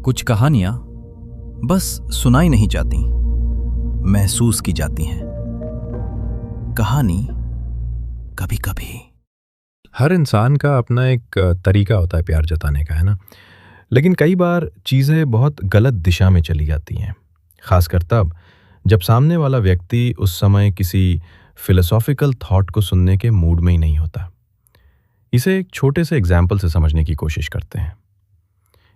कुछ कहानियां बस सुनाई नहीं जाती, महसूस की जाती हैं। कहानी कभी कभी। हर इंसान का अपना एक तरीका होता है प्यार जताने का, है ना। लेकिन कई बार चीज़ें बहुत गलत दिशा में चली जाती हैं, खासकर तब जब सामने वाला व्यक्ति उस समय किसी फिलोसॉफिकल थॉट को सुनने के मूड में ही नहीं होता। इसे एक छोटे से एग्जाम्पल से समझने की कोशिश करते हैं।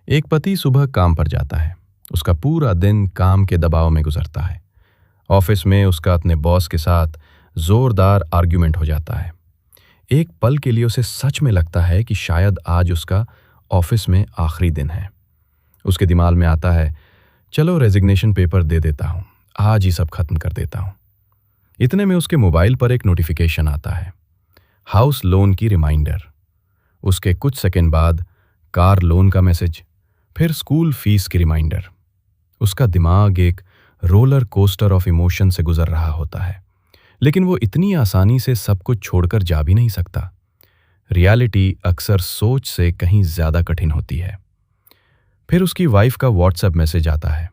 एक पति सुबह काम पर जाता है। उसका पूरा दिन काम के दबाव में गुजरता है। ऑफिस में उसका अपने बॉस के साथ जोरदार आर्ग्यूमेंट हो जाता है। एक पल के लिए उसे सच में लगता है कि शायद आज उसका ऑफिस में आखिरी दिन है। उसके दिमाग में आता है, चलो रेजिग्नेशन पेपर दे देता हूँ, आज ही सब खत्म कर देता हूँ। इतने में उसके मोबाइल पर एक नोटिफिकेशन आता है, हाउस लोन की रिमाइंडर। उसके कुछ सेकंड बाद कार लोन का मैसेज, फिर स्कूल फीस की रिमाइंडर। उसका दिमाग एक रोलर कोस्टर ऑफ इमोशन से गुजर रहा होता है, लेकिन वो इतनी आसानी से सब कुछ छोड़कर जा भी नहीं सकता। रियलिटी अक्सर सोच से कहीं ज्यादा कठिन होती है। फिर उसकी वाइफ का व्हाट्सएप मैसेज आता है,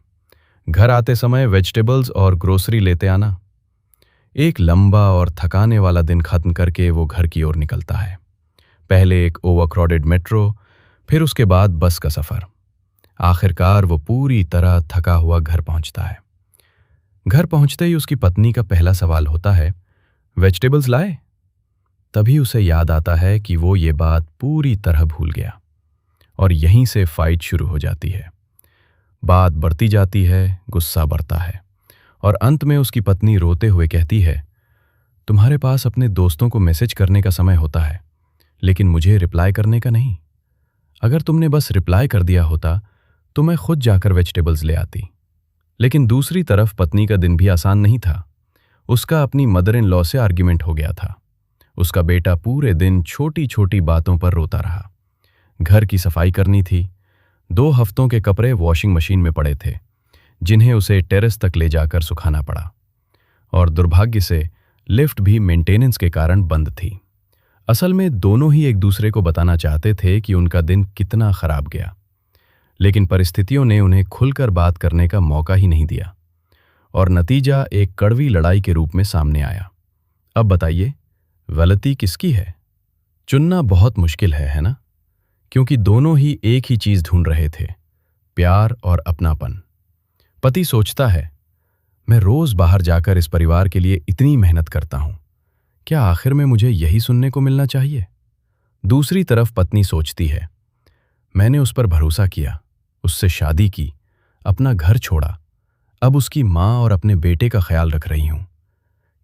घर आते समय वेजिटेबल्स और ग्रोसरी लेते आना। एक लंबा और थकाने वाला दिन खत्म करके वो घर की ओर निकलता है। पहले एक ओवरक्राउडेड मेट्रो, फिर उसके बाद बस का सफर। आखिरकार वो पूरी तरह थका हुआ घर पहुंचता है। घर पहुंचते ही उसकी पत्नी का पहला सवाल होता है, वेजिटेबल्स लाए? तभी उसे याद आता है कि वो ये बात पूरी तरह भूल गया, और यहीं से फाइट शुरू हो जाती है। बात बढ़ती जाती है, गुस्सा बढ़ता है, और अंत में उसकी पत्नी रोते हुए कहती है, तुम्हारे पास अपने दोस्तों को मैसेज करने का समय होता है, लेकिन मुझे रिप्लाई करने का नहीं। अगर तुमने बस रिप्लाई कर दिया होता तो मैं खुद जाकर वेजिटेबल्स ले आती। लेकिन दूसरी तरफ पत्नी का दिन भी आसान नहीं था। उसका अपनी मदर इन लॉ से आर्ग्यूमेंट हो गया था। उसका बेटा पूरे दिन छोटी छोटी बातों पर रोता रहा। घर की सफाई करनी थी। 2 हफ्तों के कपड़े वॉशिंग मशीन में पड़े थे, जिन्हें उसे टेरेस तक ले जाकर सुखाना पड़ा। और दुर्भाग्य से लिफ्ट भी मेंटेनेंस के कारण बंद थी। असल में दोनों ही एक दूसरे को बताना चाहते थे कि उनका दिन कितना खराब गया, लेकिन परिस्थितियों ने उन्हें खुलकर बात करने का मौका ही नहीं दिया, और नतीजा एक कड़वी लड़ाई के रूप में सामने आया। अब बताइए, गलती किसकी है? चुनना बहुत मुश्किल है ना? क्योंकि दोनों ही एक ही चीज ढूंढ रहे थे, प्यार और अपनापन। पति सोचता है, मैं रोज बाहर जाकर इस परिवार के लिए इतनी मेहनत करता हूं, क्या आखिर में मुझे यही सुनने को मिलना चाहिए? दूसरी तरफ पत्नी सोचती है, मैंने उस पर भरोसा किया, उससे शादी की, अपना घर छोड़ा, अब उसकी माँ और अपने बेटे का ख्याल रख रही हूं।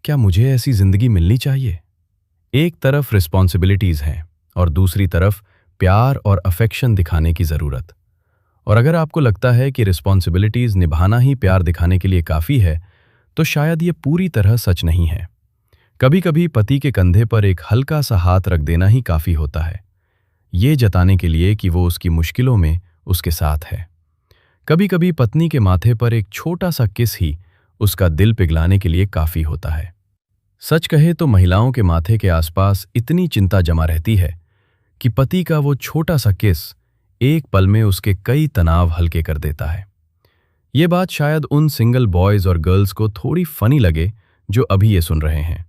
क्या मुझे ऐसी जिंदगी मिलनी चाहिए? एक तरफ रिस्पॉन्सिबिलिटीज हैं और दूसरी तरफ प्यार और अफेक्शन दिखाने की जरूरत। और अगर आपको लगता है कि रिस्पॉन्सिबिलिटीज निभाना ही प्यार दिखाने के लिए काफी है, तो शायद ये पूरी तरह सच नहीं है। कभी कभी पति के कंधे पर एक हल्का सा हाथ रख देना ही काफी होता है, ये जताने के लिए कि वो उसकी मुश्किलों में उसके साथ है। कभी कभी पत्नी के माथे पर एक छोटा सा किस ही उसका दिल पिघलाने के लिए काफी होता है। सच कहे तो महिलाओं के माथे के आसपास इतनी चिंता जमा रहती है कि पति का वो छोटा सा किस एक पल में उसके कई तनाव हल्के कर देता है। ये बात शायद उन सिंगल बॉयज और गर्ल्स को थोड़ी फनी लगे जो अभी ये सुन रहे हैं,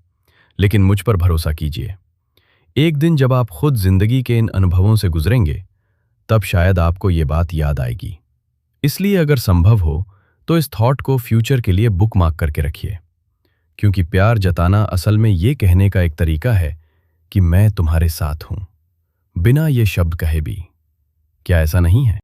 लेकिन मुझ पर भरोसा कीजिए, एक दिन जब आप खुद जिंदगी के इन अनुभवों से गुजरेंगे, तब शायद आपको ये बात याद आएगी। इसलिए अगर संभव हो तो इस थॉट को फ्यूचर के लिए बुकमार्क करके रखिए, क्योंकि प्यार जताना असल में ये कहने का एक तरीका है कि मैं तुम्हारे साथ हूं, बिना ये शब्द कहे भी। क्या ऐसा नहीं है?